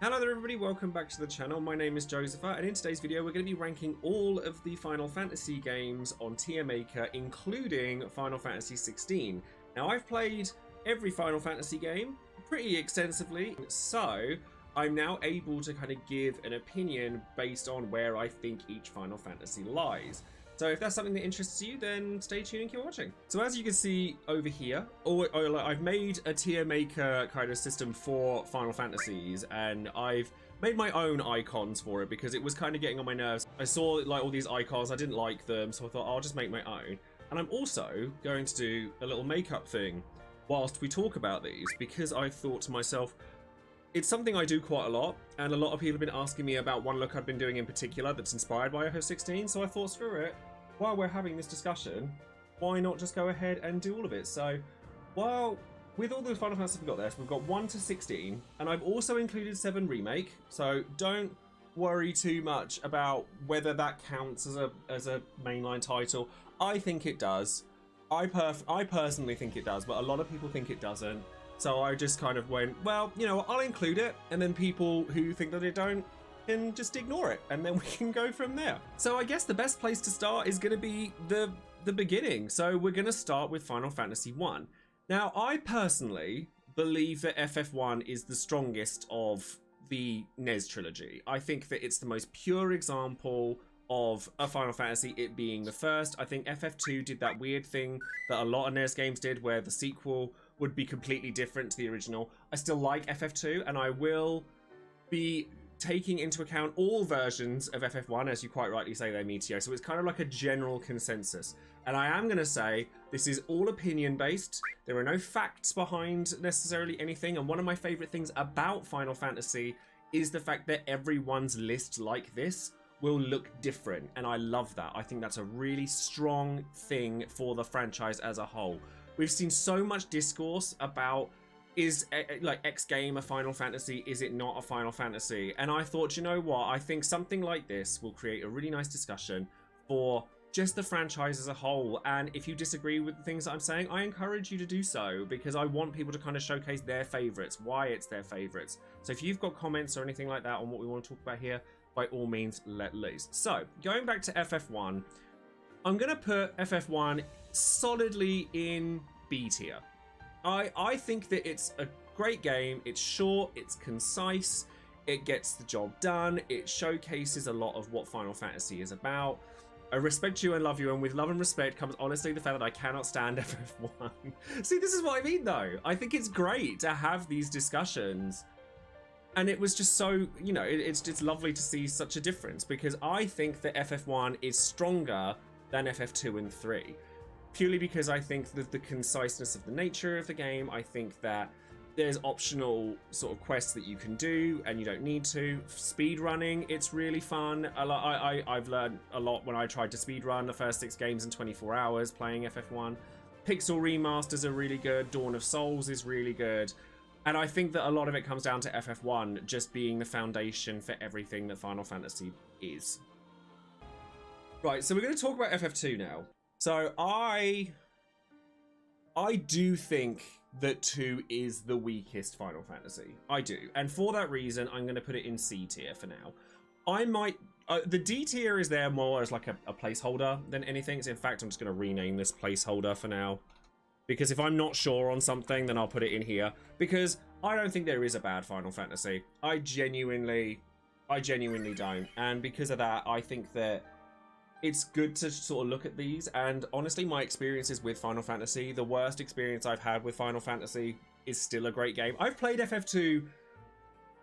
Hello there everybody, welcome back to the channel. My name is Joesephyr, and in today's video we're going to be ranking all of the Final Fantasy games on Tier Maker, including Final Fantasy 16. Now I've played every Final Fantasy game pretty extensively, so I'm now able to kind of give an opinion based on where I think each Final Fantasy lies. So if that's something that interests you, then stay tuned and keep watching. So as you can see over here, I've made a tier maker kind of system for Final Fantasies, and I've made my own icons for it because it was kind of getting on my nerves. I saw like all these icons, I didn't like them, so I thought I'll just make my own. And I'm also going to do a little makeup thing whilst we talk about these, because I thought to myself, it's something I do quite a lot, and a lot of people have been asking me about one look I've been doing in particular that's inspired by FF16, so I thought, screw it. While we're having this discussion, why not just go ahead and do all of it? So, with all the Final Fantasy we've got there, so we've got 1 to 16, and I've also included 7 Remake, so don't worry too much about whether that counts as a mainline title. I think it does. I personally think it does, but a lot of people think it doesn't. So I just kind of went, well, you know, I'll include it, and then people who think that it don't can just ignore it, and then we can go from there. So I guess the best place to start is going to be the beginning. So we're going to start with Final Fantasy 1. Now, I personally believe that FF1 is the strongest of the NES trilogy. I think that it's the most pure example of a Final Fantasy, it being the first. I think FF2 did that weird thing that a lot of NES games did, where the sequel would be completely different to the original. I still like FF2, and I will be taking into account all versions of FF1, as you quite rightly say, they're Meteor. So it's kind of like a general consensus. And I am going to say this is all opinion based. There are no facts behind necessarily anything. And one of my favorite things about Final Fantasy is the fact that everyone's list like this will look different. And I love that. I think that's a really strong thing for the franchise as a whole. We've seen so much discourse about, is like X game a Final Fantasy? Is it not a Final Fantasy? And I thought, you know what? I think something like this will create a really nice discussion for just the franchise as a whole. And if you disagree with the things that I'm saying, I encourage you to do so, because I want people to kind of showcase their favorites, why it's their favorites. So if you've got comments or anything like that on what we want to talk about here, by all means, let loose. So going back to FF1, I'm going to put FF1 solidly in B tier. I think that it's a great game. It's short, it's concise, it gets the job done, it showcases a lot of what Final Fantasy is about. I respect you and love you, and with love and respect comes honestly the fact that I cannot stand FF1. See, this is what I mean though. I think it's great to have these discussions, and it was just so, you know, it's lovely to see such a difference, because I think that FF1 is stronger than FF2 and 3. Purely because I think that the conciseness of the nature of the game, I think that there's optional sort of quests that you can do and you don't need to. Speed running, it's really fun. I've learned a lot when I tried to speed run the first 6 games in 24 hours playing FF1. Pixel remasters are really good. Dawn of Souls is really good. And I think that a lot of it comes down to FF1 just being the foundation for everything that Final Fantasy is. Right, so we're going to talk about FF2 now. So I do think that 2 is the weakest Final Fantasy. I do. And for that reason, I'm going to put it in C tier for now. I might... the D tier is there more as like a placeholder than anything. So in fact, I'm just going to rename this placeholder for now. Because if I'm not sure on something, then I'll put it in here. Because I don't think there is a bad Final Fantasy. I genuinely don't. And because of that, I think that it's good to sort of look at these, and honestly, my experiences with Final Fantasy, the worst experience I've had with Final Fantasy is still a great game. I've played FF2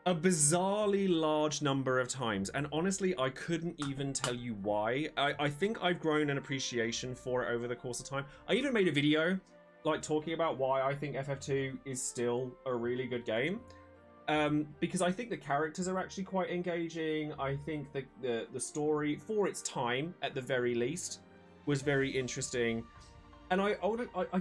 a bizarrely large number of times, and honestly, I couldn't even tell you why. I think I've grown an appreciation for it over the course of time. I even made a video, like, talking about why I think FF2 is still a really good game. Because I think the characters are actually quite engaging. I think the story, for its time, at the very least, was very interesting. And I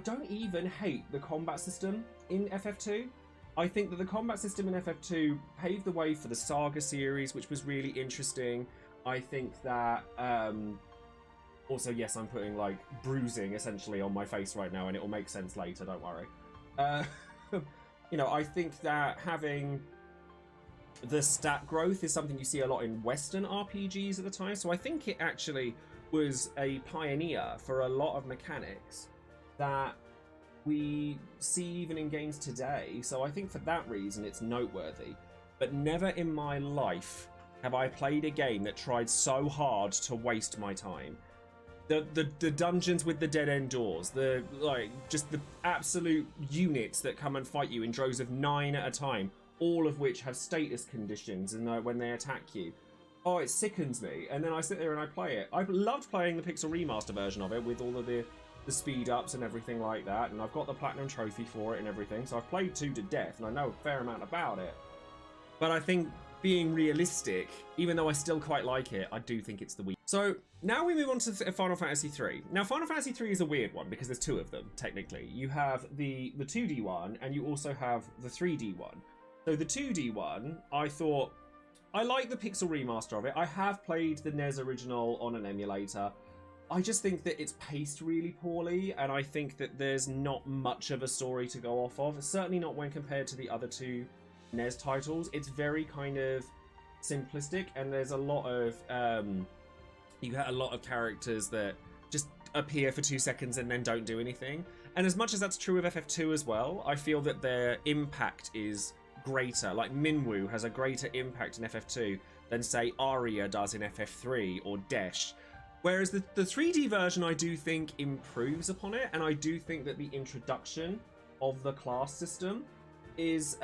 don't even hate the combat system in FF2. I think that the combat system in FF2 paved the way for the Saga series, which was really interesting. I think that... also, yes, I'm putting, like, bruising, essentially, on my face right now, and it will make sense later, don't worry. You know, I think that having the stat growth is something you see a lot in Western RPGs at the time. So I think it actually was a pioneer for a lot of mechanics that we see even in games today. So I think for that reason it's noteworthy. But never in my life have I played a game that tried so hard to waste my time. The dungeons with the dead end doors, just the absolute units that come and fight you in droves of 9 at a time, all of which have status conditions and when they attack you. Oh, it sickens me. And then I sit there and I play it. I've loved playing the Pixel Remaster version of it with all of the speed ups and everything like that, and I've got the Platinum Trophy for it and everything, so I've played 2 to death and I know a fair amount about it. But I think, being realistic, even though I still quite like it, I do think it's the weak. So now we move on to Final Fantasy 3. Now Final Fantasy 3 is a weird one because there's 2 of them technically. You have the 2D one and you also have the 3D one. So the 2D one, I thought, I like the Pixel Remaster of it. I have played the NES original on an emulator. I just think that it's paced really poorly, and I think that there's not much of a story to go off of. Certainly not when compared to the other 2 NES titles. It's very kind of simplistic, and there's a lot of you get a lot of characters that just appear for 2 seconds and then don't do anything. And as much as that's true of FF2 as well, I feel that their impact is greater. Like Minwu has a greater impact in FF2 than say Aria does in FF3 or Desh. Whereas the 3D version, I do think improves upon it, and I do think that the introduction of the class system is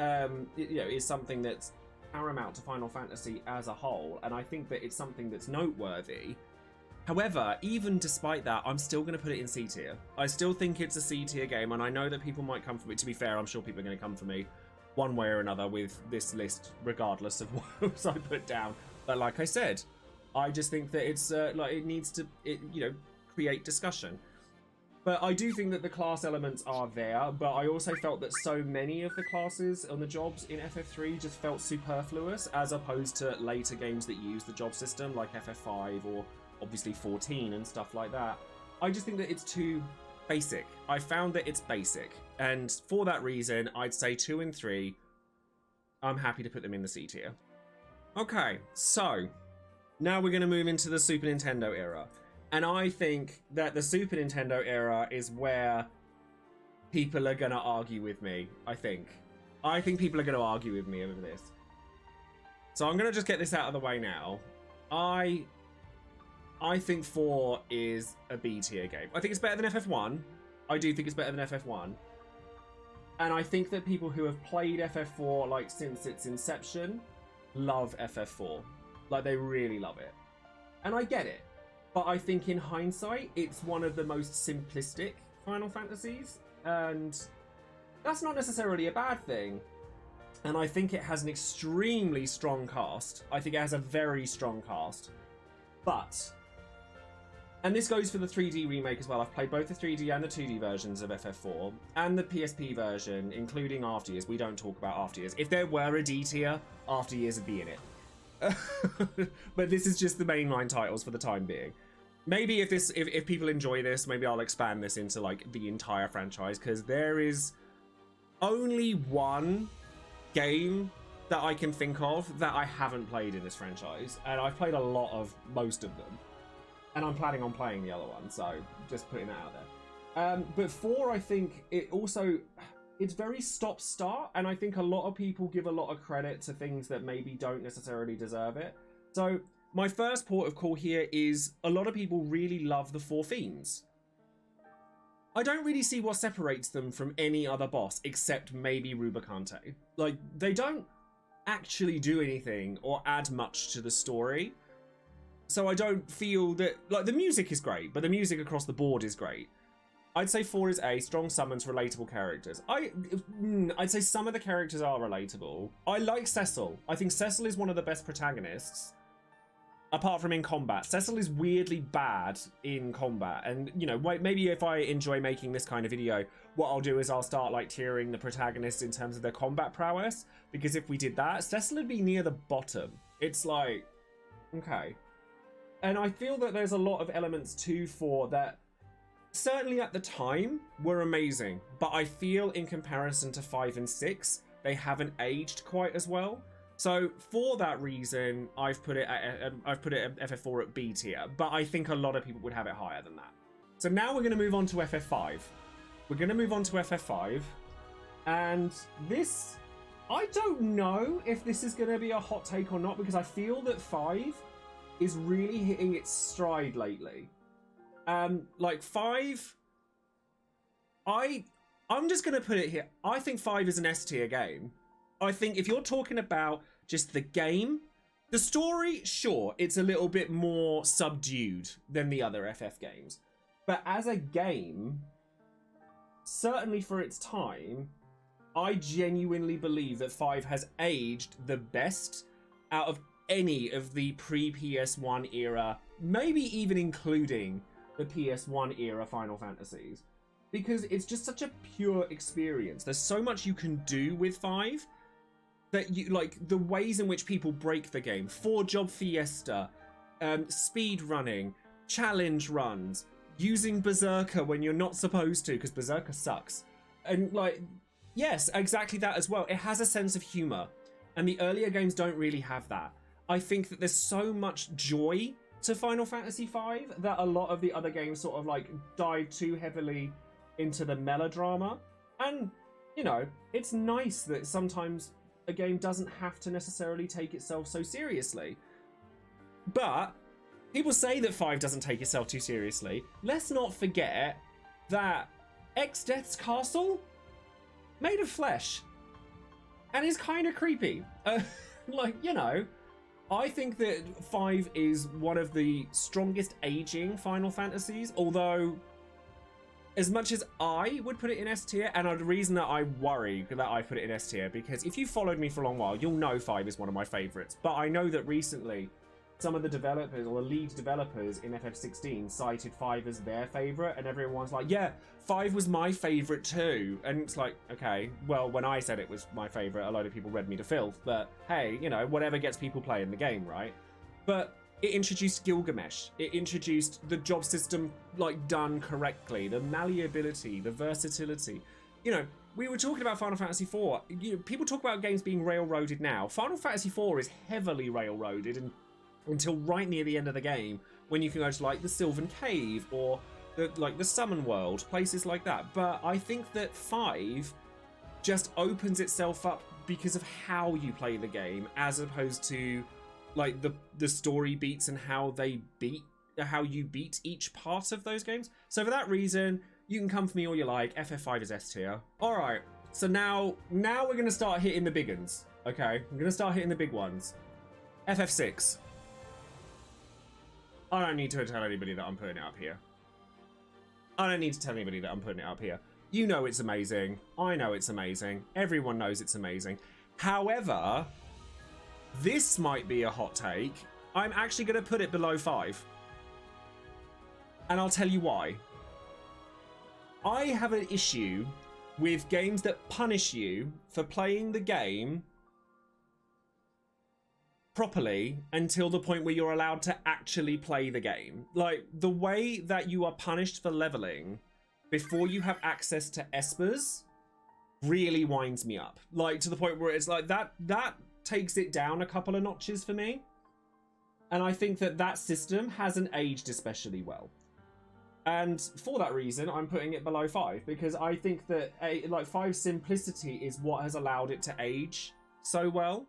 is something that's paramount to Final Fantasy as a whole, and I think that it's something that's noteworthy. However, even despite that, I'm still going to put it in C tier. I still think it's a C tier game, and I know that people might come for me. To be fair, I'm sure people are going to come for me one way or another with this list, regardless of what else I put down. But like I said, I just think that it's it needs to create discussion. But I do think that the class elements are there, but I also felt that so many of the classes on the jobs in FF3 just felt superfluous, as opposed to later games that use the job system, like FF5 or obviously 14 and stuff like that. I just think that it's too basic. I found that it's basic, and for that reason, I'd say 2 and 3, I'm happy to put them in the C tier. Okay, so now we're going to move into the Super Nintendo era. And I think that the Super Nintendo era is where people are going to argue with me, I think. I think people are going to argue with me over this. So I'm going to just get this out of the way now. I think 4 is a B tier game. I think it's better than FF1. I do think it's better than FF1. And I think that people who have played FF4 like since its inception love FF4. Like, they really love it. And I get it. But I think in hindsight, it's one of the most simplistic Final Fantasies, and that's not necessarily a bad thing. And I think it has an extremely strong cast. I think it has a very strong cast. But, and this goes for the 3D remake as well. I've played both the 3D and the 2D versions of FF4, and the PSP version, including After Years. We don't talk about After Years. If there were a D tier, After Years would be in it. But this is just the mainline titles for the time being. Maybe if people enjoy this, maybe I'll expand this into like the entire franchise, because there is only one game that I can think of that I haven't played in this franchise, and I've played a lot of most of them, and I'm planning on playing the other one, so just putting that out there. But 4, I think it's very stop-start, and I think a lot of people give a lot of credit to things that maybe don't necessarily deserve it. So my first port of call here is a lot of people really love the 4 Fiends. I don't really see what separates them from any other boss except maybe Rubicante. Like, they don't actually do anything or add much to the story. So I don't feel that, like, the music is great, but the music across the board is great. I'd say 4 is A, strong summons, relatable characters. I'd say some of the characters are relatable. I like Cecil. I think Cecil is one of the best protagonists, apart from in combat. Cecil is weirdly bad in combat, and, you know, maybe if I enjoy making this kind of video, what I'll do is I'll start, like, tiering the protagonists in terms of their combat prowess, because if we did that, Cecil would be near the bottom. It's like, okay. And I feel that there's a lot of elements to 4 that certainly at the time were amazing, but I feel in comparison to 5 and 6, they haven't aged quite as well. So for that reason, I've put it at FF4 at B tier, but I think a lot of people would have it higher than that. So now we're going to move on to FF5. We're going to move on to FF5, and this, I don't know if this is going to be a hot take or not, because I feel that 5 is really hitting its stride lately. Like 5, I'm just going to put it here. I think 5 is an S tier game. I think if you're talking about just the game, the story, sure, it's a little bit more subdued than the other FF games. But as a game, certainly for its time, I genuinely believe that 5 has aged the best out of any of the pre-PS1 era, maybe even including the PS1 era Final Fantasies. Because it's just such a pure experience. There's so much you can do with 5 that you like the ways in which people break the game. 4-job fiesta, speed running, challenge runs, using Berserker when you're not supposed to, because Berserker sucks. And like, yes, exactly that as well. It has a sense of humor, and the earlier games don't really have that. I think that there's so much joy to Final Fantasy V that a lot of the other games sort of like dive too heavily into the melodrama. And, you know, it's nice that sometimes a game doesn't have to necessarily take itself so seriously. But people say that 5 doesn't take itself too seriously. Let's not forget that Exdeath's castle made of flesh and is kind of creepy. Like, you know, I think that 5 is one of the strongest aging Final Fantasies, although as much as I would put it in S tier, and the reason that I worry that I put it in S tier, because if you followed me for a long while, you'll know 5 is one of my favorites. But I know that recently, some of the developers, or the lead developers in FF16 cited 5 as their favorite, and everyone's like, yeah, 5 was my favorite too. And it's like, okay, well, when I said it was my favorite, a load of people read me to filth, but hey, you know, whatever gets people playing the game, right? But it introduced Gilgamesh. It introduced the job system, like, done correctly, the malleability, the versatility. You know, we were talking about Final Fantasy IV. You know, people talk about games being railroaded now. Final Fantasy IV is heavily railroaded, and until right near the end of the game, when you can go to like the Sylvan Cave or the Summon World, places like that. But I think that 5 just opens itself up because of how you play the game, as opposed to like the story beats and how you beat each part of those games. So for that reason, you can come for me all you like. FF5 is S tier. All right, so now we're gonna start hitting the big ones. Okay, I'm gonna start hitting the big ones. FF6. I don't need to tell anybody that I'm putting it up here. I don't need to tell anybody that I'm putting it up here. You know it's amazing. I know it's amazing. Everyone knows it's amazing. However, this might be a hot take. I'm actually going to put it below 5. And I'll tell you why. I have an issue with games that punish you for playing the game properly until the point where you're allowed to actually play the game. Like, the way that you are punished for leveling before you have access to espers really winds me up. Like, to the point where it's like, that takes it down a couple of notches for me. And I think that system hasn't aged especially well. And for that reason, I'm putting it below 5, because I think that 5's simplicity is what has allowed it to age so well.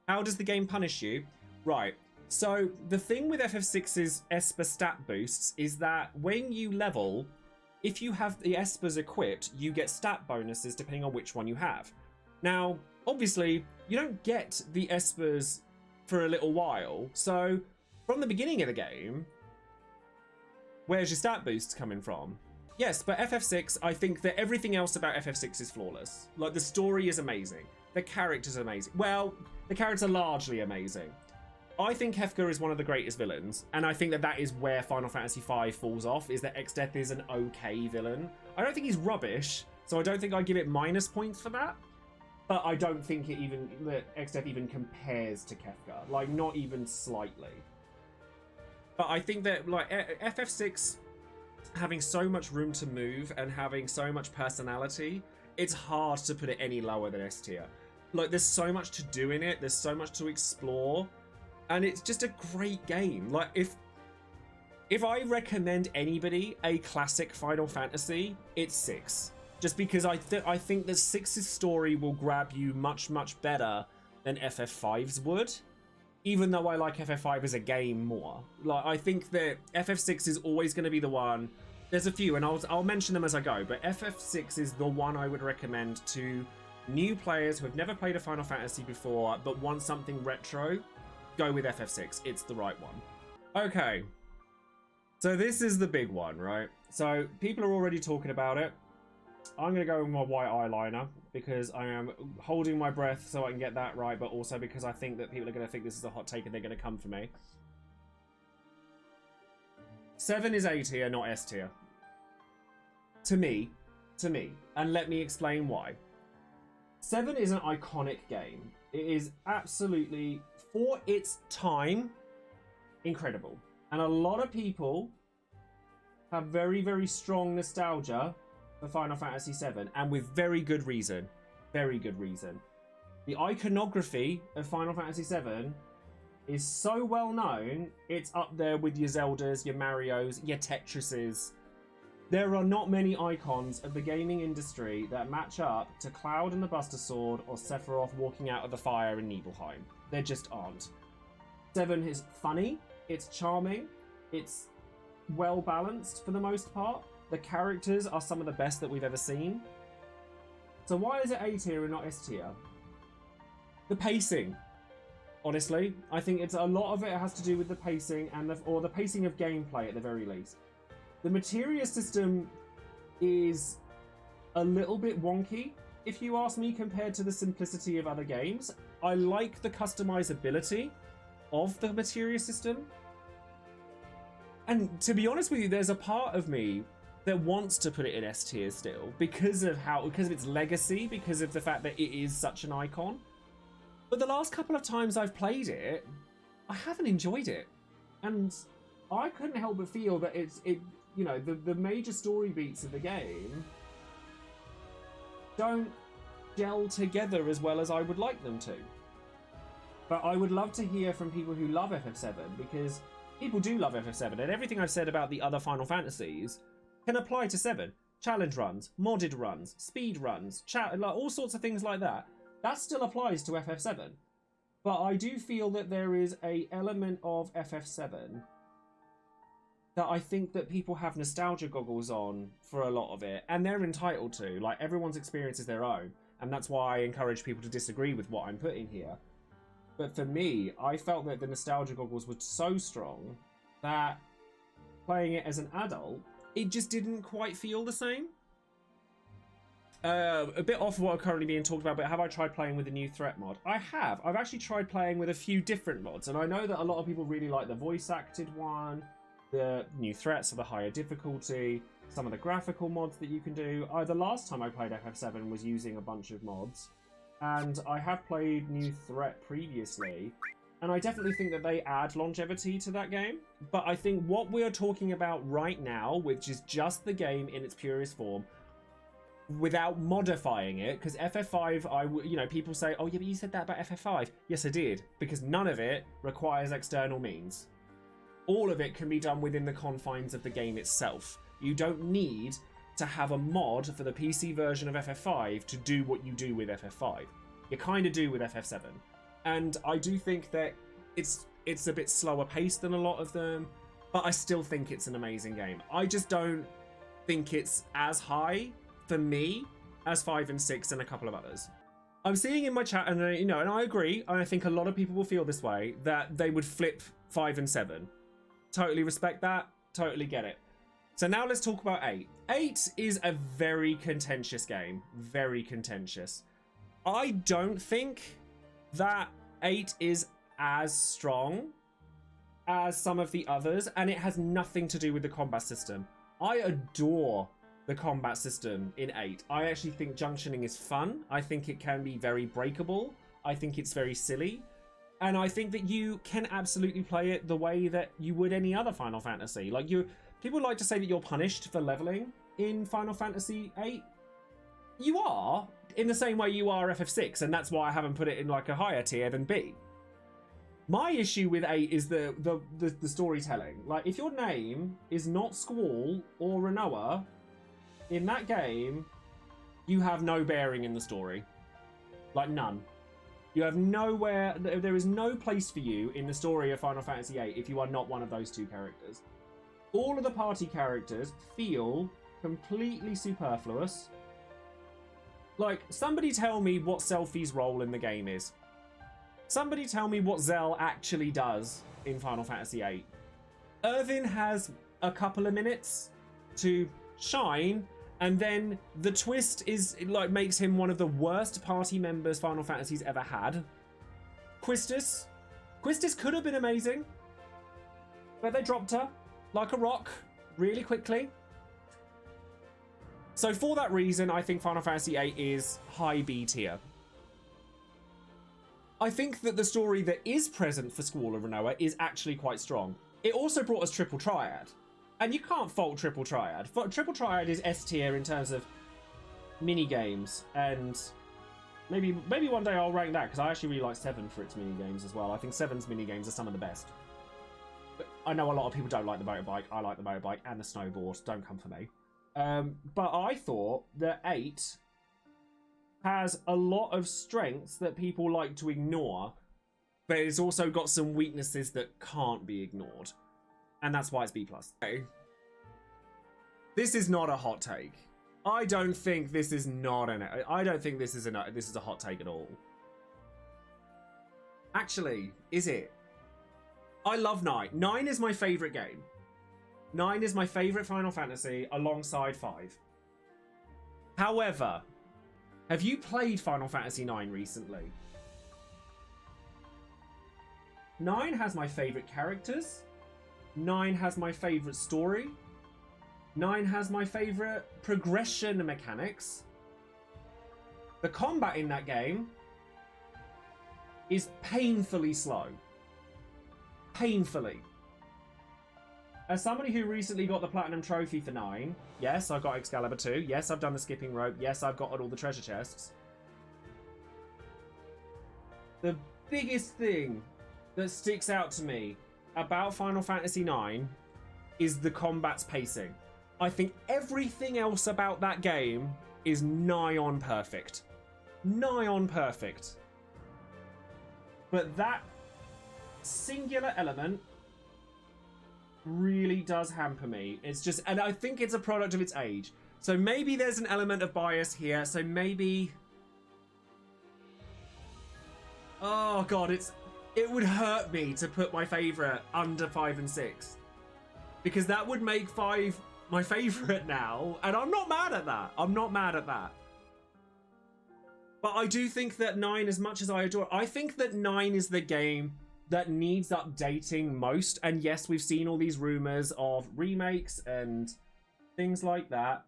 How does the game punish you? Right, so the thing with FF6's Esper stat boosts is that when you level, if you have the Espers equipped, you get stat bonuses depending on which one you have. Now, obviously, you don't get the Espers for a little while, so from the beginning of the game, where's your stat boosts coming from? Yes, but FF6, I think that everything else about FF6 is flawless. Like, the story is amazing. The character's amazing. Well, the characters are largely amazing. I think Hefka is one of the greatest villains, and I think that is where Final Fantasy V falls off, is that Exdeath is an okay villain. I don't think he's rubbish, so I don't think I give it minus points for that, but I don't think that Exdeath even compares to Kefka, like, not even slightly. But I think that, like, FF6 having so much room to move and having so much personality, it's hard to put it any lower than S tier. Like, there's so much to do in it. There's so much to explore. And it's just a great game. Like, if I recommend anybody a classic Final Fantasy, it's 6. Just because I think that 6's story will grab you much, much better than FF5's would. Even though I like FF5 as a game more. Like, I think that FF6 is always going to be the one. There's a few, and I'll mention them as I go, but FF6 is the one I would recommend to new players who have never played a Final Fantasy before, but want something retro. Go with FF6. It's the right one. Okay. So this is the big one, right? So people are already talking about it. I'm going to go with my white eyeliner because I am holding my breath so I can get that right, but also because I think that people are going to think this is a hot take and they're going to come for me. 7 is A tier, not S tier. To me. And let me explain why. 7 is an iconic game. It is absolutely, for its time, incredible. And a lot of people have very, very strong nostalgia for Final Fantasy VII, and with very good reason. Very good reason. The iconography of Final Fantasy VII is so well known, it's up there with your Zeldas, your Marios, your Tetrises. There are not many icons of the gaming industry that match up to Cloud and the Buster Sword or Sephiroth walking out of the fire in Nibelheim. There just aren't. 7 is funny, it's charming, it's well balanced for the most part. The characters are some of the best that we've ever seen. So why is it A tier and not S tier? The pacing. Honestly, I think it's a lot of it has to do with the pacing and the pacing of gameplay at the very least. The materia system is a little bit wonky, if you ask me, compared to the simplicity of other games. I like the customizability of the materia system. And to be honest with you, there's a part of me that wants to put it in S tier still because of its legacy, because of the fact that it is such an icon. But the last couple of times I've played it, I haven't enjoyed it. And I couldn't help but feel that the major story beats of the game don't gel together as well as I would like them to. But I would love to hear from people who love FF7, because people do love FF7, and everything I've said about the other Final Fantasies can apply to 7. Challenge runs, modded runs, speed runs, all sorts of things like that. That still applies to FF7. But I do feel that there is an element of FF7 that I think that people have nostalgia goggles on for a lot of it, and they're entitled to. Like, everyone's experience is their own, and that's why I encourage people to disagree with what I'm putting here. But for me, I felt that the nostalgia goggles were so strong that playing it as an adult, it just didn't quite feel the same. A bit off of what are currently being talked about, but have I tried playing with the new threat mod? I have. I've actually tried playing with a few different mods, and I know that a lot of people really like the voice acted one, the new threats of the higher difficulty, some of the graphical mods that you can do. The last time I played FF7 was using a bunch of mods, and I have played new threat previously, and I definitely think that they add longevity to that game. But I think what we're talking about right now, which is just the game in its purest form, without modifying it, because FF5, people say, oh yeah, but you said that about FF5. Yes, I did, because none of it requires external means. All of it can be done within the confines of the game itself. You don't need to have a mod for the PC version of FF5 to do what you do with FF5. You kind of do with FF7. And I do think that it's a bit slower paced than a lot of them, but I still think it's an amazing game. I just don't think it's as high for me as 5 and 6 and a couple of others. I'm seeing in my chat, and and I agree, and I think a lot of people will feel this way, that they would flip 5 and 7. Totally respect that, totally get it. So now let's talk about 8. 8 is a very contentious game, very contentious. I don't think that 8 is as strong as some of the others, and it has nothing to do with the combat system. I adore the combat system in 8. I actually think junctioning is fun. I think it can be very breakable. I think it's very silly. And I think that you can absolutely play it the way that you would any other Final Fantasy. Like, people like to say that you're punished for leveling in Final Fantasy 8. You are, in the same way you are FF6, and that's why I haven't put it in like a higher tier than B. My issue with 8 is the storytelling. Like, if your name is not Squall or Renoa, in that game, you have no bearing in the story. Like, none. You have nowhere, there is no place for you in the story of Final Fantasy VIII if you are not one of those two characters. All of the party characters feel completely superfluous. Like, somebody tell me what Selphie's role in the game is. Somebody tell me what Zell actually does in Final Fantasy VIII. Irvin has a couple of minutes to shine, and then the twist is, it like makes him one of the worst party members Final Fantasy's ever had. Quistis could have been amazing, but they dropped her like a rock really quickly. So for that reason, I think Final Fantasy VIII is high B tier. I think that the story that is present for Squall and Renoa is actually quite strong. It also brought us Triple Triad. And you can't fault Triple Triad. Triple Triad is S tier in terms of mini-games. And maybe one day I'll rank that, because I actually really like 7 for its mini-games as well. I think 7's mini-games are some of the best. But I know a lot of people don't like the motorbike. I like the motorbike and the snowboard. Don't come for me. But I thought that 8 has a lot of strengths that people like to ignore, but it's also got some weaknesses that can't be ignored, and that's why it's B+. Okay. This is not a hot take. I don't think this is not an. I don't think this is a hot take at all. Actually, is it? I love 9. 9 is my favorite game. 9 is my favorite Final Fantasy alongside 5. However, have you played Final Fantasy 9 recently? 9 has my favorite characters. 9 has my favorite story. 9 has my favorite progression mechanics. The combat in that game is painfully slow. Painfully. As somebody who recently got the Platinum Trophy for 9, yes, I've got Excalibur 2, yes, I've done the skipping rope, yes, I've got all the treasure chests. The biggest thing that sticks out to me about Final Fantasy 9 is the combat's pacing. I think everything else about that game is nigh on perfect. Nigh on perfect. But that singular element really does hamper me. It's just, and I think it's a product of its age. So maybe there's an element of bias here. So maybe, oh god, it would hurt me to put my favorite under 5 and 6, because that would make 5 my favorite now, and I'm not mad at that. I'm not mad at that. But I do think that 9, as much as I adore, I think that 9 is the game that needs updating most. And yes, we've seen all these rumors of remakes and things like that.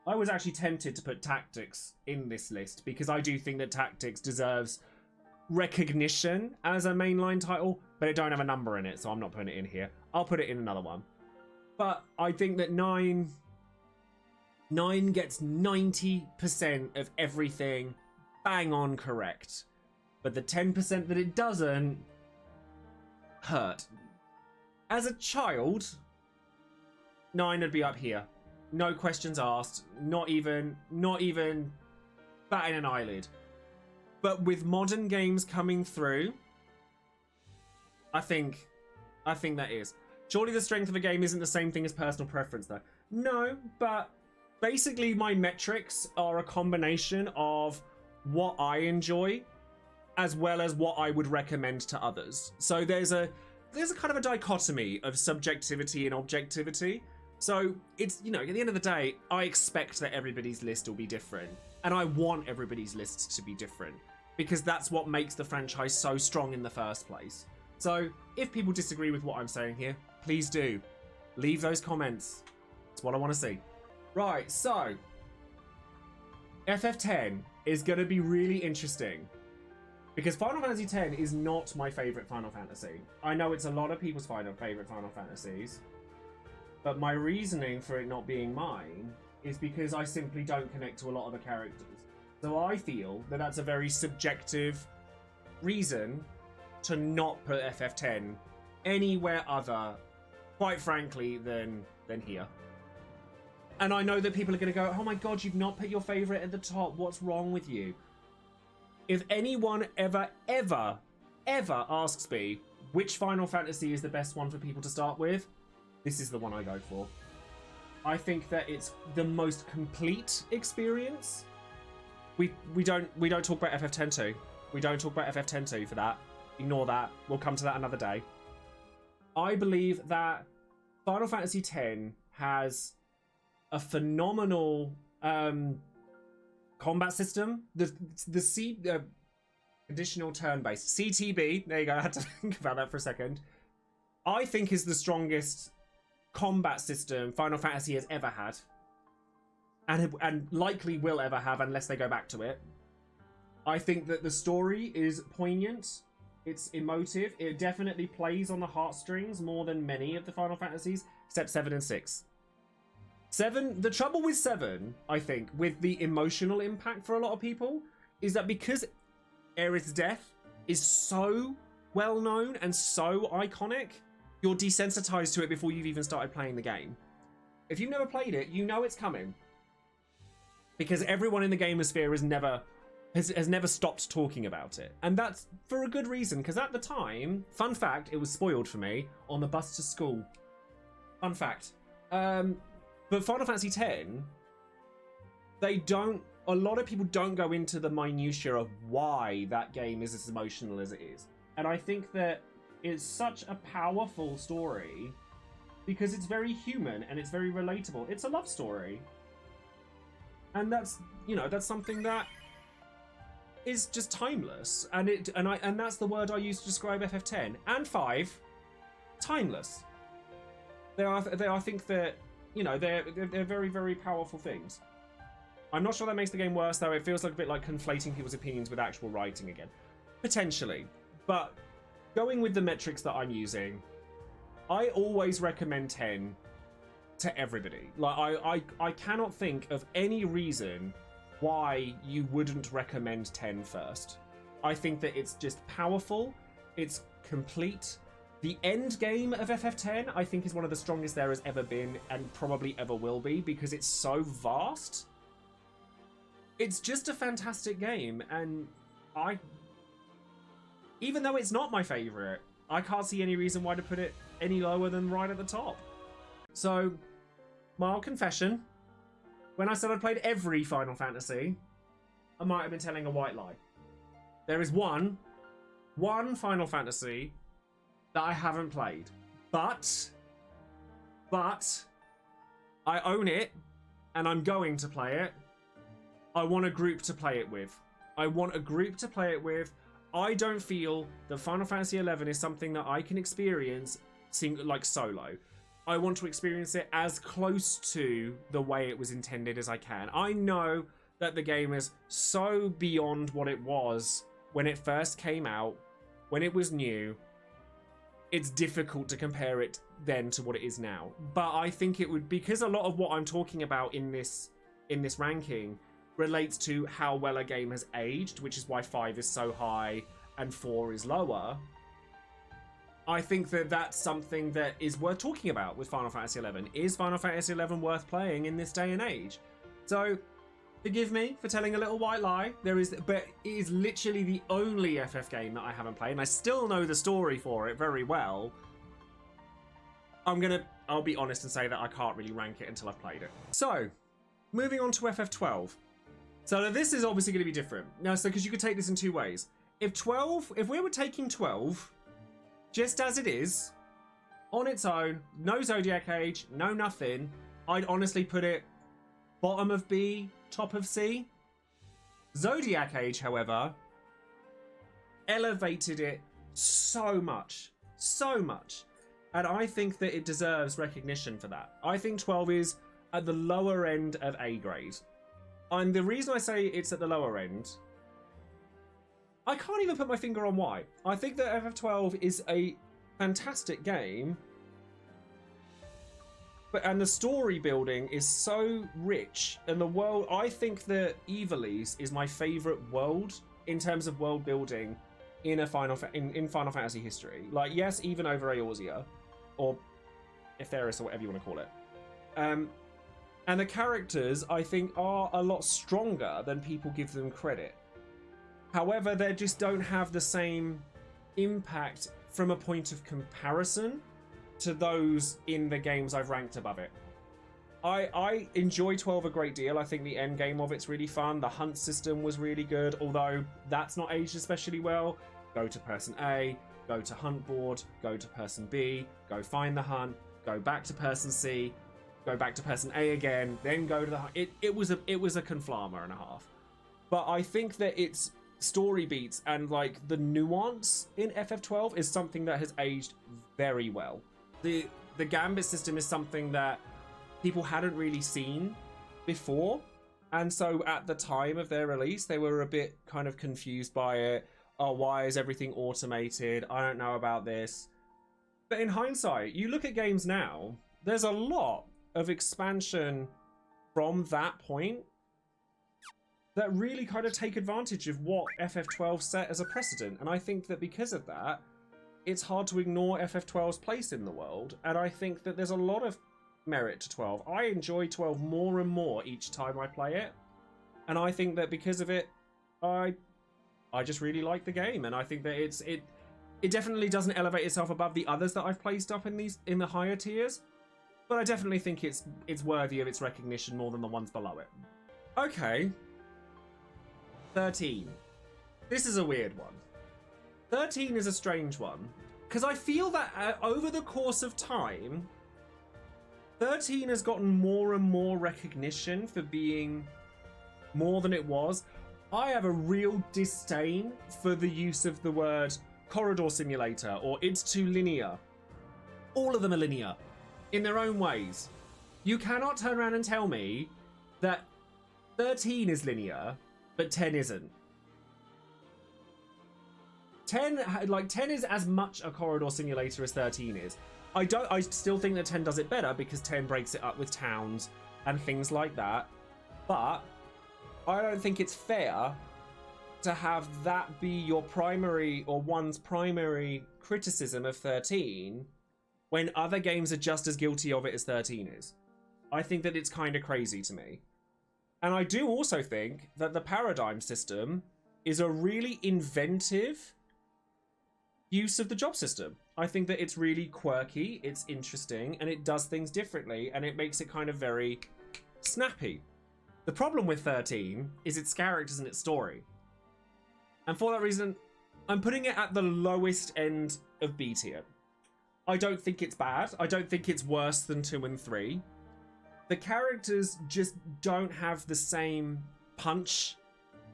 I was actually tempted to put Tactics in this list, because I do think that Tactics deserves recognition as a mainline title, but it don't have a number in it, so I'm not putting it in here. I'll put it in another one. But I think that 9 gets 90% of everything bang on correct. But the 10% that it doesn't hurt. As a child, 9 would be up here. No questions asked. Not even batting an eyelid. But with modern games coming through, I think that is. Surely the strength of a game isn't the same thing as personal preference, though. No, but basically my metrics are a combination of what I enjoy as well as what I would recommend to others. So there's a kind of a dichotomy of subjectivity and objectivity. So it's, you know, at the end of the day, I expect that everybody's list will be different. And I want everybody's lists to be different, because that's what makes the franchise so strong in the first place. So if people disagree with what I'm saying here, please do. Leave those comments. It's what I want to see. Right, so FF10 is going to be really interesting, because Final Fantasy X is not my favourite Final Fantasy. I know it's a lot of people's favourite Final Fantasies, but my reasoning for it not being mine is because I simply don't connect to a lot of the characters. So I feel that that's a very subjective reason to not put FF10 anywhere other, quite frankly, than here. And I know that people are going to go, oh my god, you've not put your favourite at the top. What's wrong with you? If anyone ever asks me which Final Fantasy is the best one for people to start with, this is the one I go for. I think that it's the most complete experience. We don't talk about FF10-2. We don't talk about FF10-2 for that. Ignore that. We'll come to that another day. I believe that Final Fantasy X has a phenomenal combat system. The additional turn-based CTB. There you go. I had to think about that for a second. I think is the strongest combat system Final Fantasy has ever had, and likely will ever have unless they go back to it. I think that the story is poignant. It's emotive. It definitely plays on the heartstrings more than many of the Final Fantasies, except 7 and 6. 7, the trouble with 7, I think, with the emotional impact for a lot of people, is that because Aerith's death is so well known and so iconic, you're desensitized to it before you've even started playing the game. If you've never played it, you know it's coming. Because everyone in the gamer sphere has never stopped talking about it. And that's for a good reason, because at the time, fun fact, it was spoiled for me on the bus to school. Fun fact. But Final Fantasy X, a lot of people don't go into the minutiae of why that game is as emotional as it is. And I think that it's such a powerful story because it's very human and it's very relatable. It's a love story. And that's something that is just timeless. And that's the word I use to describe FF10 and 5. Timeless. I think that, they're very, very powerful things. I'm not sure that makes the game worse, though. It feels like a bit like conflating people's opinions with actual writing again. Potentially. But going with the metrics that I'm using, I always recommend 10 to everybody. Like, I cannot think of any reason why you wouldn't recommend 10 first. I think that it's just powerful. It's complete. The end game of FF10, I think, is one of the strongest there has ever been and probably ever will be because it's so vast. It's just a fantastic game, and even though it's not my favorite, I can't see any reason why to put it any lower than right at the top. So, mild confession, when I said I played every Final Fantasy, I might have been telling a white lie. There is one Final Fantasy that I haven't played, but I own it, and I'm going to play it. I want a group to play it with. I don't feel that Final Fantasy XI is something that I can experience like solo. I want to experience it as close to the way it was intended as I can. I know that the game is so beyond what it was when it first came out, when it was new. It's difficult to compare it then to what it is now. But I think it would, because a lot of what I'm talking about in this ranking relates to how well a game has aged, which is why 5 is so high and 4 is lower. I think that that's something that is worth talking about with Final Fantasy XI. Is Final Fantasy XI worth playing in this day and age? So, forgive me for telling a little white lie. But it is literally the only FF game that I haven't played, and I still know the story for it very well. I'll be honest and say that I can't really rank it until I've played it. So, moving on to FF12. So this is obviously going to be different. Now, because you could take this in two ways. If we were taking 12 just as it is, on its own, no Zodiac Age, no nothing, I'd honestly put it bottom of B, top of C. Zodiac Age, however, elevated it so much. And I think that it deserves recognition for that. I think 12 is at the lower end of A grade. And the reason I say it's at the lower end, I can't even put my finger on why. I think that FF12 is a fantastic game, and the story building is so rich, and the world. I think that Ivalice is my favorite world in terms of world building in Final Fantasy history. Like, yes, even over Eorzea, or Etheirys, or whatever you want to call it. And the characters, I think, are a lot stronger than people give them credit. However, they just don't have the same impact from a point of comparison to those in the games I've ranked above it. I enjoy 12 a great deal. I think the end game of it's really fun. The hunt system was really good, although that's not aged especially well. Go to person A, go to hunt board, go to person B, go find the hunt, go back to person C, go back to person A again, then go to the hunt. It was a conflama and a half. But I think that its story beats and like the nuance in FF12 is something that has aged very well. The gambit system is something that people hadn't really seen before, and so at the time of their release they were a bit kind of confused by it. Oh, why is everything automated? I don't know about this. But in hindsight, you look at games now, there's a lot of expansion from that point that really kind of take advantage of what FF12 set as a precedent. And I think that because of that, it's hard to ignore FF12's place in the world. And I think that there's a lot of merit to 12. I enjoy 12 more and more each time I play it. And I think that because of it, I just really like the game. And I think that it definitely doesn't elevate itself above the others that I've placed up in the higher tiers. But I definitely think it's worthy of its recognition more than the ones below it. Okay. 13. This is a weird one. 13 is a strange one, because I feel that over the course of time, 13 has gotten more and more recognition for being more than it was. I have a real disdain for the use of the word corridor simulator or it's too linear. All of them are linear in their own ways. You cannot turn around and tell me that 13 is linear, but 10 isn't. 10 is as much a corridor simulator as 13 is. I still think that 10 does it better because 10 breaks it up with towns and things like that. But I don't think it's fair to have that be your primary or one's primary criticism of 13 when other games are just as guilty of it as 13 is. I think that it's kind of crazy to me. And I do also think that the paradigm system is a really inventive use of the job system. I think that it's really quirky, it's interesting, and it does things differently, and it makes it kind of very snappy. The problem with 13 is its characters and its story. And for that reason, I'm putting it at the lowest end of B tier. I don't think it's bad. I don't think it's worse than 2 and 3. The characters just don't have the same punch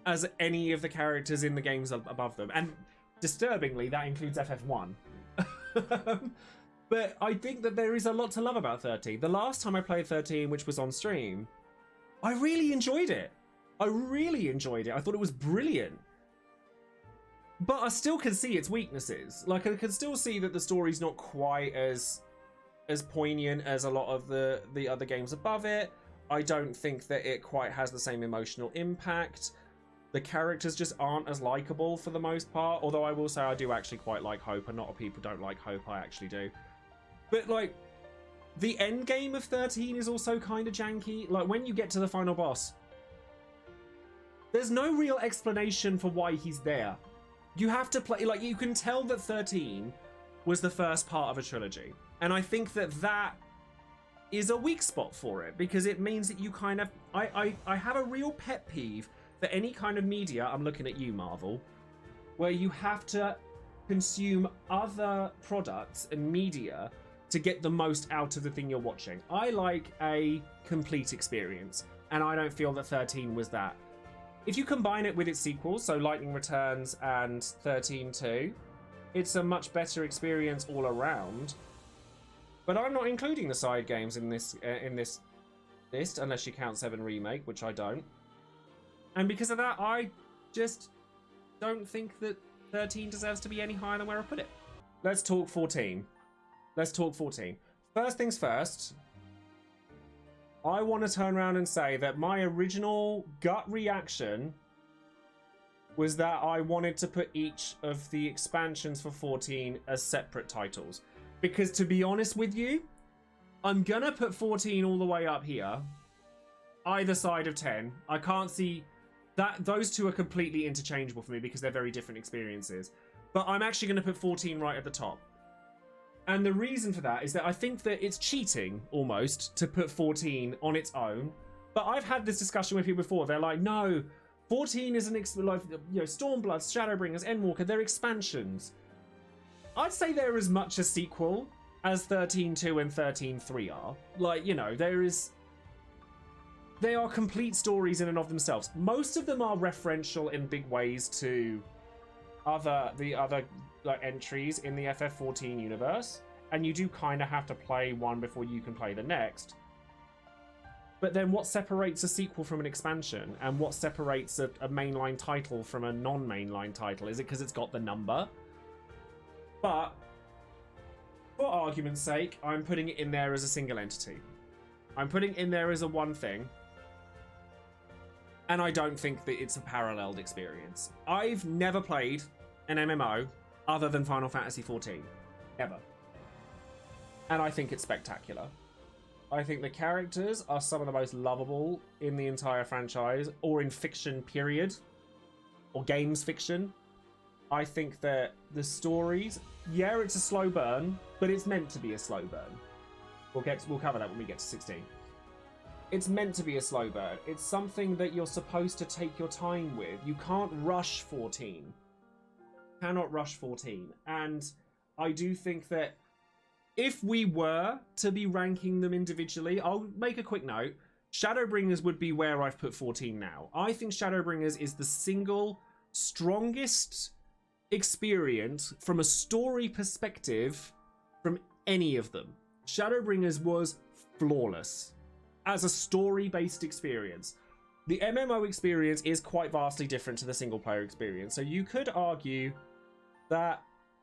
as any of the characters in the games above them. And disturbingly, that includes FF1. But I think that there is a lot to love about 13. The last time I played 13, which was on stream, I really enjoyed it. I thought it was brilliant. But I still can see its weaknesses. Like, I can still see that the story's not quite as poignant as a lot of the other games above it. I don't think that it quite has the same emotional impact. The characters just aren't as likable for the most part. Although I will say I do actually quite like Hope, and a lot of people don't like Hope. I actually do. But, like, the end game of 13 is also kind of janky. Like, when you get to the final boss, there's no real explanation for why he's there. You have to play, like, you can tell that 13 was the first part of a trilogy. And I think that that is a weak spot for it, because it means that you kind of, I have a real pet peeve for any kind of media, I'm looking at you, Marvel, where you have to consume other products and media to get the most out of the thing you're watching. I like a complete experience, and I don't feel that 13 was that. If you combine it with its sequels, so Lightning Returns and 13-2, it's a much better experience all around. But I'm not including the side games in this list, unless you count 7 Remake, which I don't. And because of that, I just don't think that 13 deserves to be any higher than where I put it. Let's talk 14. First things first, I want to turn around and say that my original gut reaction was that I wanted to put each of the expansions for 14 as separate titles. Because to be honest with you, I'm gonna put 14 all the way up here, either side of 10. I can't see that those two are completely interchangeable for me because they're very different experiences. But I'm actually gonna put 14 right at the top. And the reason for that is that I think that it's cheating almost to put 14 on its own. But I've had this discussion with people before. They're like, no, 14 is like, you know, Stormblood, Shadowbringers, Endwalker, they're expansions. I'd say they're as much a sequel as 13.2 and 13.3 are. Like, you know, they are complete stories in and of themselves. Most of them are referential in big ways to the other like entries in the FF14 universe, and you do kind of have to play one before you can play the next. But then what separates a sequel from an expansion, and what separates a mainline title from a non-mainline title? Is it because it's got the number? But for argument's sake, I'm putting it in there as a single entity. I'm putting it in there as a one thing. And I don't think that it's a paralleled experience. I've never played an MMO other than Final Fantasy XIV. Ever. And I think it's spectacular. I think the characters are some of the most lovable in the entire franchise, or in fiction, period. Or games fiction. I think that the stories, yeah, it's a slow burn, but it's meant to be a slow burn. We'll cover that when we get to 16. It's meant to be a slow burn. It's something that you're supposed to take your time with. You can't rush 14. Cannot rush 14. And I do think that if we were to be ranking them individually, I'll make a quick note. Shadowbringers would be where I've put 14 now. I think Shadowbringers is the single strongest experience from a story perspective from any of them. Shadowbringers was flawless as a story-based experience. The MMO experience is quite vastly different to the single-player experience, so you could argue that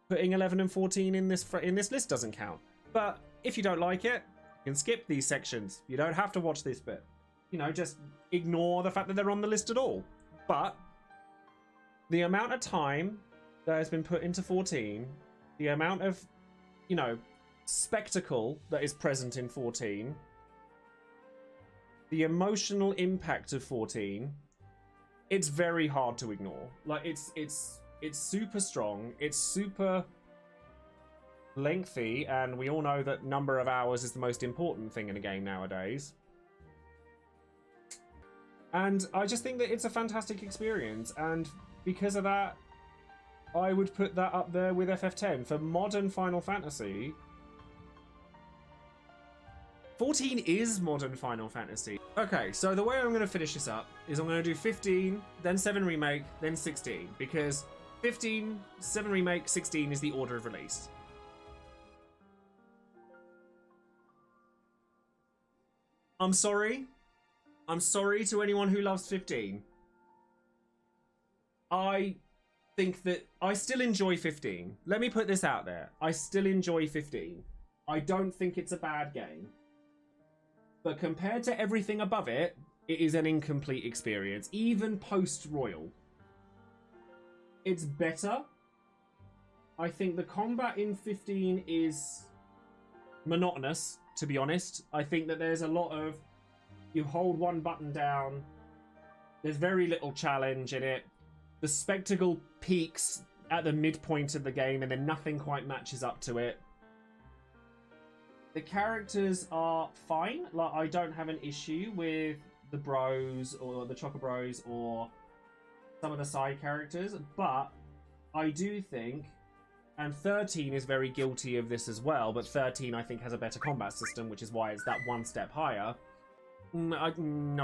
putting 11 and 14 in this list doesn't count. But if you don't like it, you can skip these sections. You don't have to watch this bit. You know, just ignore the fact that they're on the list at all. But the amount of time that has been put into 14, the amount of, you know, spectacle that is present in 14, the emotional impact of 14, it's very hard to ignore. Like, it's super strong, it's super lengthy, and we all know that number of hours is the most important thing in a game nowadays. And I just think that it's a fantastic experience, and because of that, I would put that up there with FF10. For modern Final Fantasy, 14 is modern Final Fantasy. Okay, so the way I'm going to finish this up is I'm going to do 15, then 7 Remake, then 16, because 15, 7 Remake, 16 is the order of release. I'm sorry. I'm sorry to anyone who loves 15. I think that I still enjoy 15. Let me put this out there. I still enjoy 15. I don't think it's a bad game. But compared to everything above it, it is an incomplete experience, even post-Royal. It's better. I think the combat in 15 is monotonous, to be honest. I think that there's a lot of, you hold one button down, there's very little challenge in it. The spectacle peaks at the midpoint of the game and then nothing quite matches up to it. The characters are fine. Like, I don't have an issue with the bros or the Choco Bros or some of the side characters, but I do think, and 13 is very guilty of this as well, but 13 I think has a better combat system, which is why it's that one step higher. No,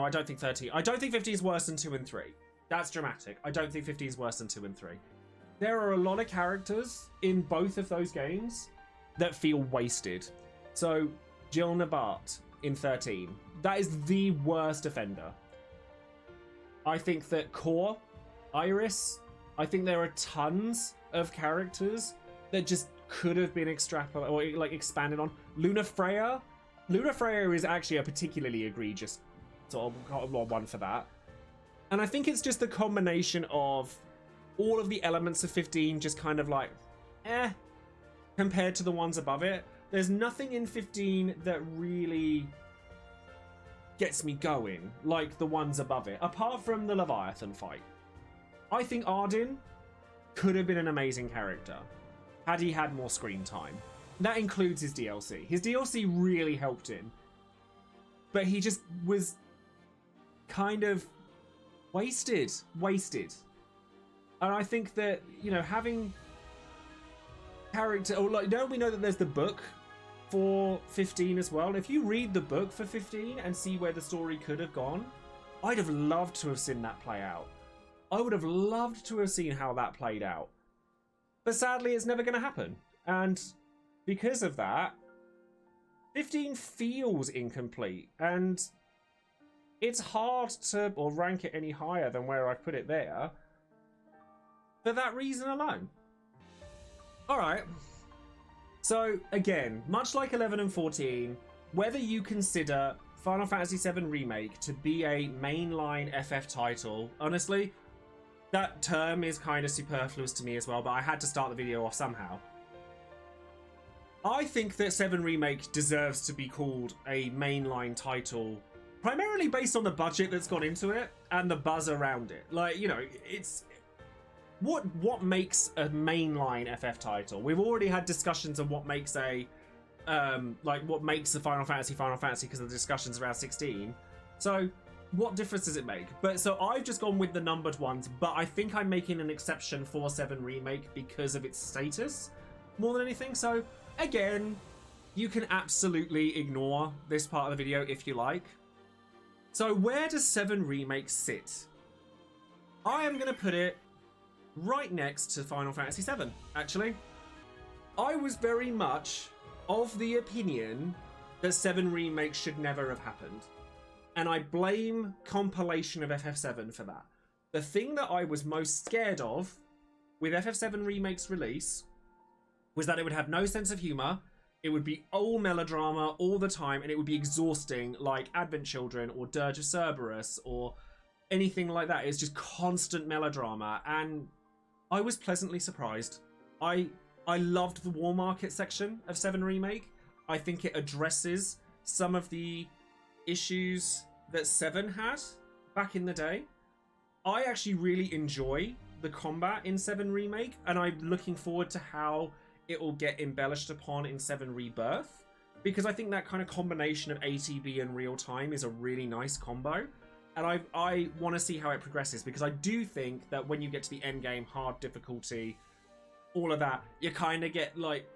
I don't think 13. I don't think 15 is worse than 2 and 3. That's dramatic. I don't think 15 is worse than 2 and 3. There are a lot of characters in both of those games that feel wasted. So, Jill Nabart in 13. That is the worst offender. I think that Core, Iris, I think there are tons of characters that just could have been extrapolated or like expanded on. Luna Freya, Lunafreya is actually a particularly egregious sort of one for that. And I think it's just the combination of all of the elements of 15 just kind of like, compared to the ones above it. There's nothing in 15 that really gets me going like the ones above it, apart from the Leviathan fight. I think Arden could have been an amazing character had he had more screen time. That includes his DLC. His DLC really helped him, but he just was kind of wasted. And I think that, you know, having character, or like, we know that there's the book for 15 as well. And if you read the book for 15 and see where the story could have gone, I'd have loved to have seen that play out. I would have loved to have seen how that played out. But sadly, it's never going to happen. And because of that, 15 feels incomplete. And it's hard to rank it any higher than where I put it there for that reason alone. Alright. So, again, much like 11 and 14, whether you consider Final Fantasy VII Remake to be a mainline FF title, honestly, that term is kind of superfluous to me as well, but I had to start the video off somehow. I think that 7 Remake deserves to be called a mainline title, primarily based on the budget that's gone into it and the buzz around it. Like, you know, it's... What makes a mainline FF title? We've already had discussions of what makes a what makes a Final Fantasy because of the discussions around 16. So what difference does it make? But so I've just gone with the numbered ones, but I think I'm making an exception for 7 Remake because of its status more than anything. So again, you can absolutely ignore this part of the video if you like. So where does 7 Remake sit? I am going to put it right next to Final Fantasy VII, actually. I was very much of the opinion that 7 Remake should never have happened. And I blame compilation of FF7 for that. The thing that I was most scared of with FF7 Remake's release was that it would have no sense of humour, it would be all melodrama all the time, and it would be exhausting like Advent Children or Dirge of Cerberus or anything like that. It's just constant melodrama, and I was pleasantly surprised. I loved the War Market section of 7 Remake. I think it addresses some of the issues that 7 had back in the day. I actually really enjoy the combat in 7 Remake, and I'm looking forward to how it will get embellished upon in 7 Rebirth, because I think that kind of combination of ATB and real time is a really nice combo. And I want to see how it progresses, because I do think that when you get to the end game, hard difficulty, all of that, you kind of get like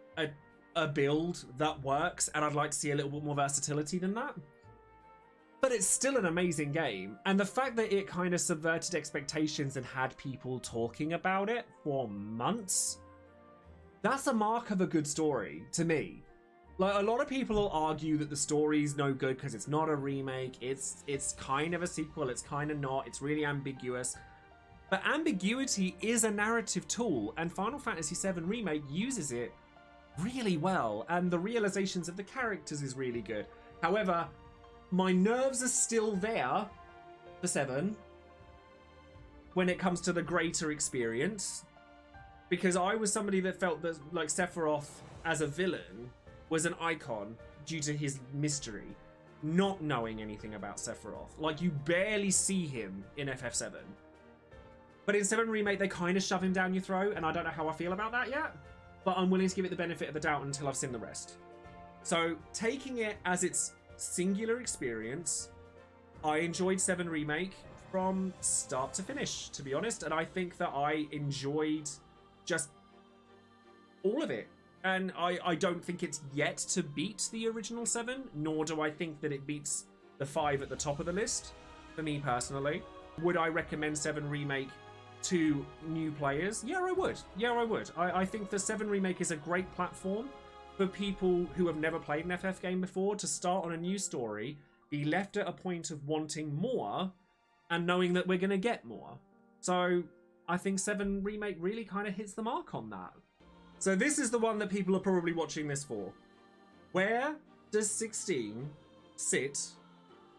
a build that works, and I'd like to see a little bit more versatility than that. But it's still an amazing game, and the fact that it kind of subverted expectations and had people talking about it for months, that's a mark of a good story to me. Like, a lot of people will argue that the story's no good because it's not a remake, it's kind of a sequel, it's kind of not, it's really ambiguous. But ambiguity is a narrative tool, and Final Fantasy VII Remake uses it really well, and the realizations of the characters is really good. However, my nerves are still there for 7 when it comes to the greater experience, because I was somebody that felt that, like, Sephiroth as a villain was an icon due to his mystery, not knowing anything about Sephiroth. Like, you barely see him in FF7. But in 7 Remake, they kind of shove him down your throat, and I don't know how I feel about that yet, but I'm willing to give it the benefit of the doubt until I've seen the rest. So, taking it as its singular experience, I enjoyed 7 Remake from start to finish, to be honest, and I think that I enjoyed just all of it. And I don't think it's yet to beat the original 7, nor do I think that it beats the 5 at the top of the list, for me personally. Would I recommend 7 Remake to new players? Yeah, I would. Yeah, I would. I think the 7 Remake is a great platform for people who have never played an FF game before to start on a new story, be left at a point of wanting more, and knowing that we're going to get more. So I think 7 Remake really kind of hits the mark on that. So this is the one that people are probably watching this for. Where does 16 sit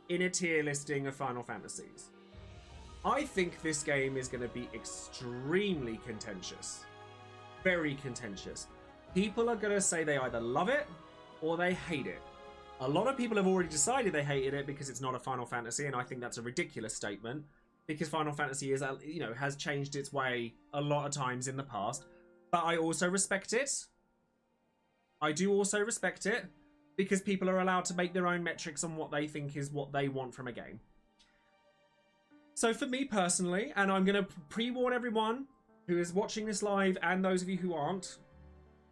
in a tier listing of Final Fantasies? I think this game is going to be extremely contentious. Very contentious. People are going to say they either love it or they hate it. A lot of people have already decided they hated it because it's not a Final Fantasy, and I think that's a ridiculous statement because Final Fantasy is, you know, has changed its way a lot of times in the past. But I also respect it. I do also respect it because people are allowed to make their own metrics on what they think is what they want from a game. So for me personally, and I'm going to pre-warn everyone who is watching this live and those of you who aren't,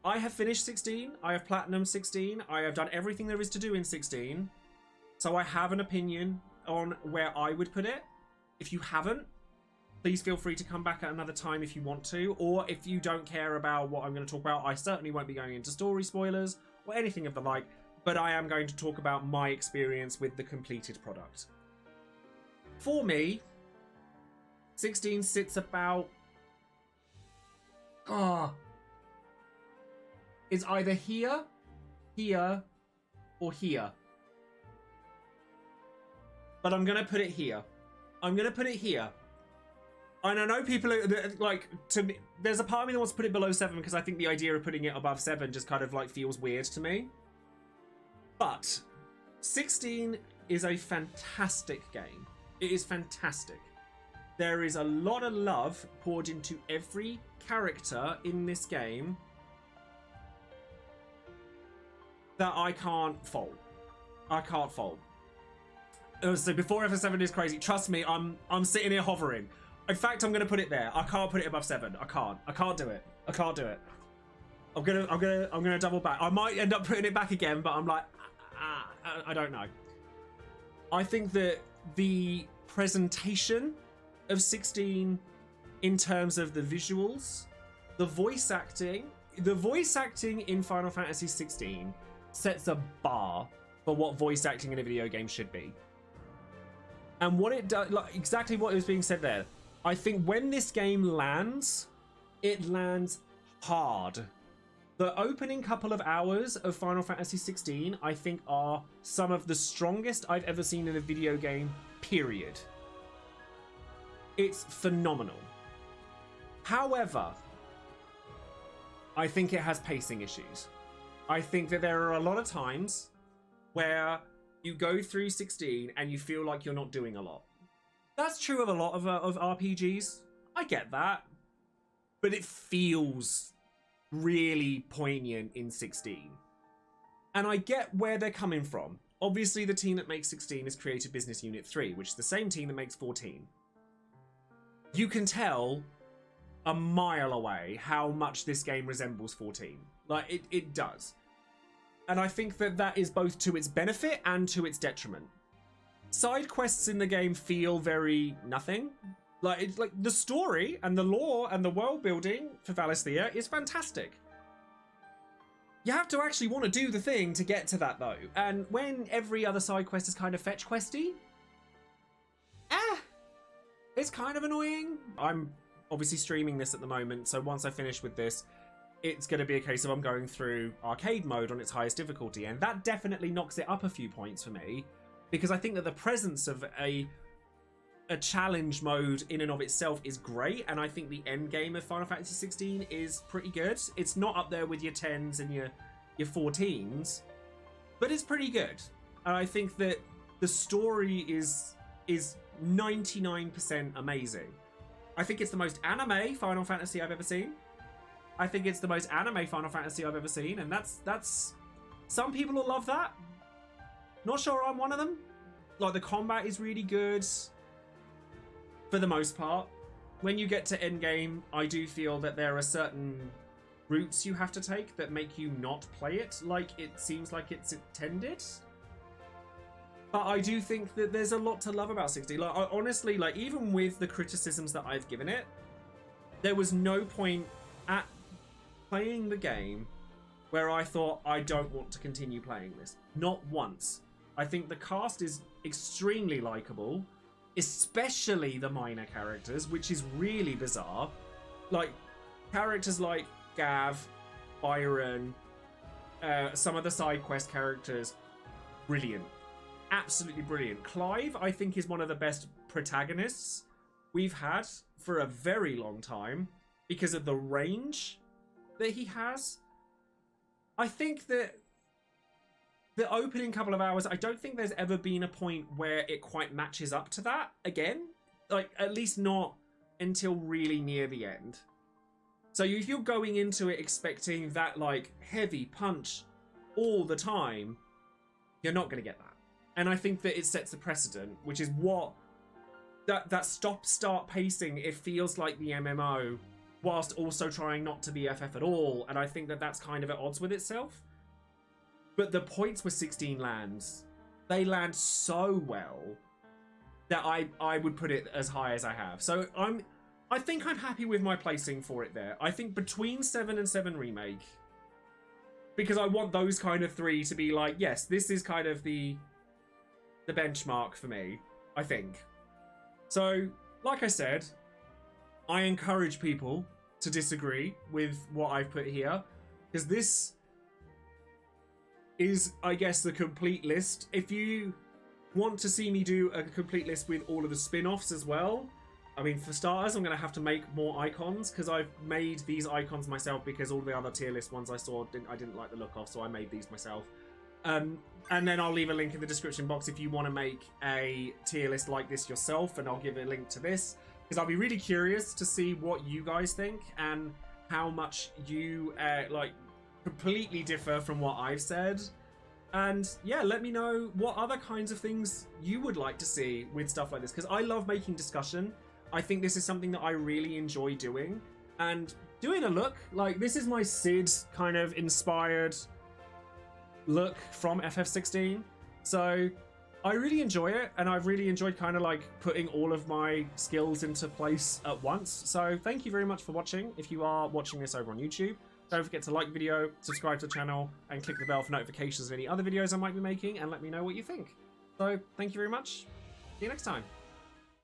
I have finished 16, I have platinum 16, I have done everything there is to do in 16, so I have an opinion on where I would put it. If you haven't, please feel free to come back at another time if you want to, or if you don't care about what I'm going to talk about, I certainly won't be going into story spoilers or anything of the like, but I am going to talk about my experience with the completed product. For me, 16 sits about... it's either here, here, or here. But I'm going to put it here. I'm going to put it here. And I know people are, like, to me, there's a part of me that wants to put it below 7 because I think the idea of putting it above 7 just kind of, like, feels weird to me. But 16 is a fantastic game. It is fantastic. There is a lot of love poured into every character in this game that I can't fault. I can't fault. So before FF7 is crazy, trust me, I'm sitting here hovering. In fact, I'm gonna put it there. I can't put it above 7. I can't do it. I can't do it. I'm gonna double back. I might end up putting it back again, but I'm like, I don't know. I think that the presentation of 16 in terms of the visuals, the voice acting in Final Fantasy 16 sets a bar for what voice acting in a video game should be. And what it does, like exactly what is being said there, I think when this game lands, it lands hard. The opening couple of hours of Final Fantasy 16, I think, are some of the strongest I've ever seen in a video game, period. It's phenomenal. However, I think it has pacing issues. I think that there are a lot of times where you go through 16 and you feel like you're not doing a lot. That's true of a lot of RPGs. I get that. But it feels really poignant in 16. And I get where they're coming from. Obviously, the team that makes 16 is Creative Business Unit 3, which is the same team that makes 14. You can tell a mile away how much this game resembles 14. Like, it does. And I think that that is both to its benefit and to its detriment. Side quests in the game feel very nothing. Like, it's like the story and the lore and the world building for Valisthea is fantastic. You have to actually want to do the thing to get to that though. And when every other side quest is kind of fetch questy, it's kind of annoying. I'm obviously streaming this at the moment, so once I finish with this, it's going to be a case of I'm going through arcade mode on its highest difficulty, and that definitely knocks it up a few points for me, because I think that the presence of a challenge mode in and of itself is great, and I think the end game of Final Fantasy 16 is pretty good. It's not up there with your 10s and your 14s, but it's pretty good. And I think that the story is 99% amazing. I think it's the most anime Final Fantasy I've ever seen. I think it's the most anime Final Fantasy I've ever seen, and that's some people will love that. Not sure I'm one of them. Like, the combat is really good for the most part. When you get to endgame, I do feel that there are certain routes you have to take that make you not play it like it seems like it's intended. But I do think that there's a lot to love about 16. Like, honestly, like, even with the criticisms that I've given it, there was no point at playing the game where I thought, I don't want to continue playing this. Not once. I think the cast is extremely likable, especially the minor characters, which is really bizarre. Like, characters like Gav, Byron, some of the side quest characters, brilliant. Absolutely brilliant. Clive, I think, is one of the best protagonists we've had for a very long time because of the range that he has. I think that the opening couple of hours, I don't think there's ever been a point where it quite matches up to that again. Like, at least not until really near the end. So if you're going into it expecting that, like, heavy punch all the time, you're not going to get that. And I think that it sets a precedent, which is what... That stop-start pacing, it feels like the MMO, whilst also trying not to be FF at all. And I think that that's kind of at odds with itself. But the points where 16 lands, they land so well that I would put it as high as I have. So I think I'm happy with my placing for it there. I think between 7 and 7 Remake, because I want those kind of three to be like, yes, this is kind of the benchmark for me, I think. So, like I said, I encourage people to disagree with what I've put here, because this is, I guess, the complete list. If you want to see me do a complete list with all of the spin-offs as well, I mean, for starters, I'm going to have to make more icons, because I've made these icons myself because all the other tier list ones I saw, I didn't like the look of, so I made these myself. And then I'll leave a link in the description box if you want to make a tier list like this yourself, and I'll give a link to this, because I'll be really curious to see what you guys think and how much you, like, completely differ from what I've said. And yeah, let me know what other kinds of things you would like to see with stuff like this, because I love making discussion. I think this is something that I really enjoy doing, and doing a look like this is my Sid kind of inspired look from FF16. So I really enjoy it, and I've really enjoyed kind of like putting all of my skills into place at once. So thank you very much for watching. If you are watching this over on YouTube, don't forget to like the video, subscribe to the channel, and click the bell for notifications of any other videos I might be making, and let me know what you think. So thank you very much. See you next time.